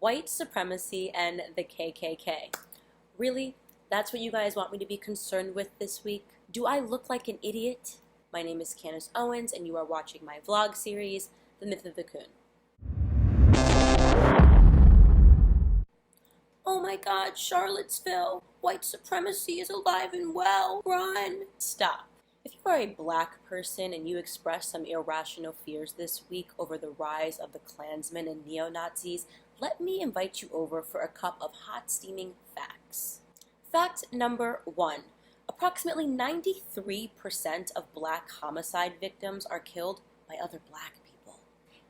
white supremacy and the KKK. Really? That's what you guys want me to be concerned with this week? Do I look like an idiot? My name is Candace Owens, and you are watching my vlog series, The Myth of the Coon. Oh my God, Charlottesville! White supremacy is alive and well! Run! Stop. If you are a black person and you express some irrational fears this week over the rise of the Klansmen and neo-Nazis, let me invite you over for a cup of hot steaming facts. Fact number 1. Approximately 93% of black homicide victims are killed by other black people.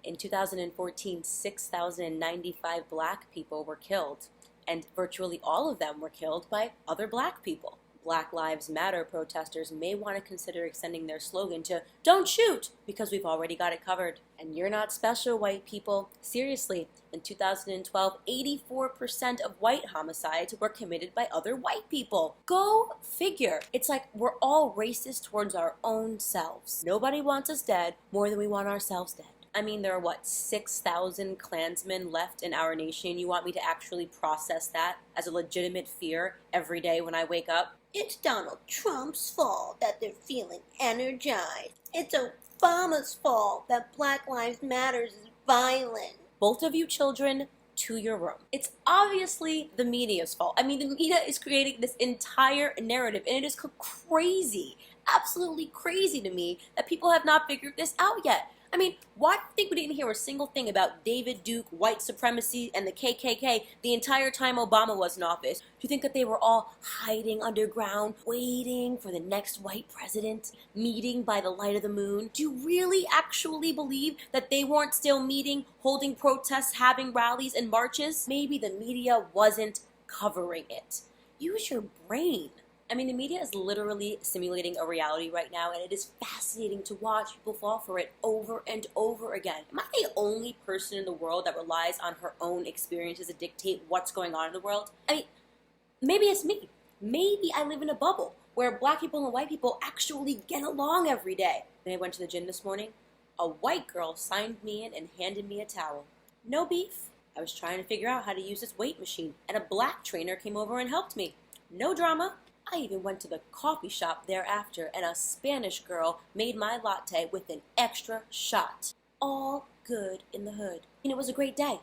In 2014, 6,095 black people were killed, and virtually all of them were killed by other black people. Black Lives Matter protesters may want to consider extending their slogan to "Don't shoot," because we've already got it covered. And you're not special, white people. Seriously, in 2012, 84% of white homicides were committed by other white people. Go figure. It's like we're all racist towards our own selves. Nobody wants us dead more than we want ourselves dead. I mean, there are, what, 6,000 Klansmen left in our nation? You want me to actually process that as a legitimate fear every day when I wake up? It's Donald Trump's fault that they're feeling energized. It's Obama's fault that Black Lives Matter is violent. Both of you children, to your room. It's obviously the media's fault. I mean, the media is creating this entire narrative, and it is crazy, absolutely crazy to me that people have not figured this out yet. I mean, why do you think we didn't hear a single thing about David Duke, white supremacy, and the KKK the entire time Obama was in office? Do you think that they were all hiding underground, waiting for the next white president, meeting by the light of the moon? Do you really actually believe that they weren't still meeting, holding protests, having rallies and marches? Maybe the media wasn't covering it. Use your brain. I mean, the media is literally simulating a reality right now, and it is fascinating to watch people fall for it over and over again. Am I the only person in the world that relies on her own experiences to dictate what's going on in the world? I mean, maybe it's me. Maybe I live in a bubble where black people and white people actually get along every day. When I went to the gym this morning, a white girl signed me in and handed me a towel. No beef. I was trying to figure out how to use this weight machine, and a black trainer came over and helped me. No drama. I even went to the coffee shop thereafter, and a Spanish girl made my latte with an extra shot. All good in the hood. And it was a great day.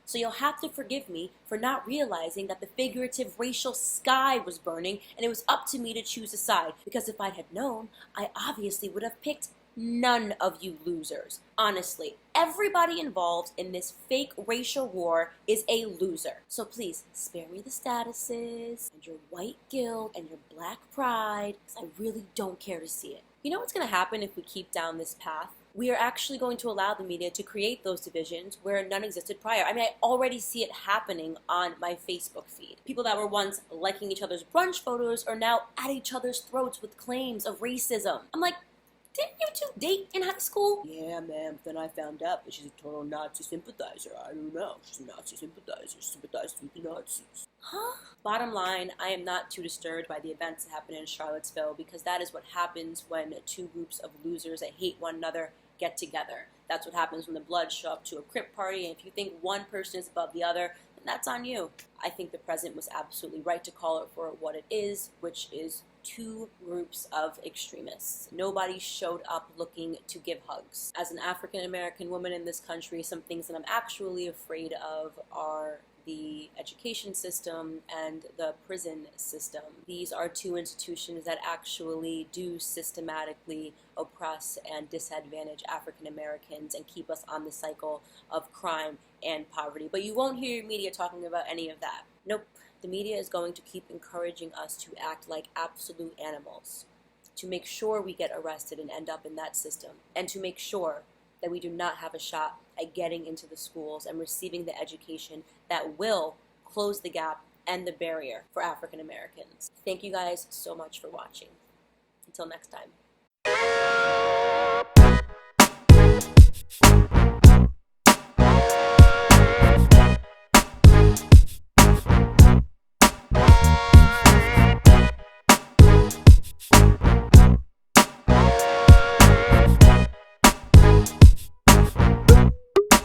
So you'll have to forgive me for not realizing that the figurative racial sky was burning, and it was up to me to choose a side, because if I had known, I obviously would have picked none of you losers. Honestly, everybody involved in this fake racial war is a loser. So please, spare me the statuses, and your white guilt, and your black pride, because I really don't care to see it. You know what's going to happen if we keep down this path? We are actually going to allow the media to create those divisions where none existed prior. I mean, I already see it happening on my Facebook feed. People that were once liking each other's brunch photos are now at each other's throats with claims of racism. I'm like, didn't you two date in high school? Yeah, ma'am. Then I found out that she's a total Nazi sympathizer. I don't know. She's a Nazi sympathizer. She sympathizes with the Nazis. Huh? Bottom line, I am not too disturbed by the events that happened in Charlottesville, because that is what happens when two groups of losers that hate one another get together. That's what happens when the Bloods show up to a Crip party, and if you think one person is above the other, then that's on you. I think the president was absolutely right to call it for what it is, which is two groups of extremists. Nobody showed up looking to give hugs. As an African-American woman in this country, some things that I'm actually afraid of are the education system and the prison system. These are two institutions that actually do systematically oppress and disadvantage African Americans and keep us on the cycle of crime and poverty. But you won't hear your media talking about any of that. Nope. The media is going to keep encouraging us to act like absolute animals, to make sure we get arrested and end up in that system, and to make sure that we do not have a shot at getting into the schools and receiving the education that will close the gap and the barrier for African Americans. Thank you guys so much for watching. Until next time.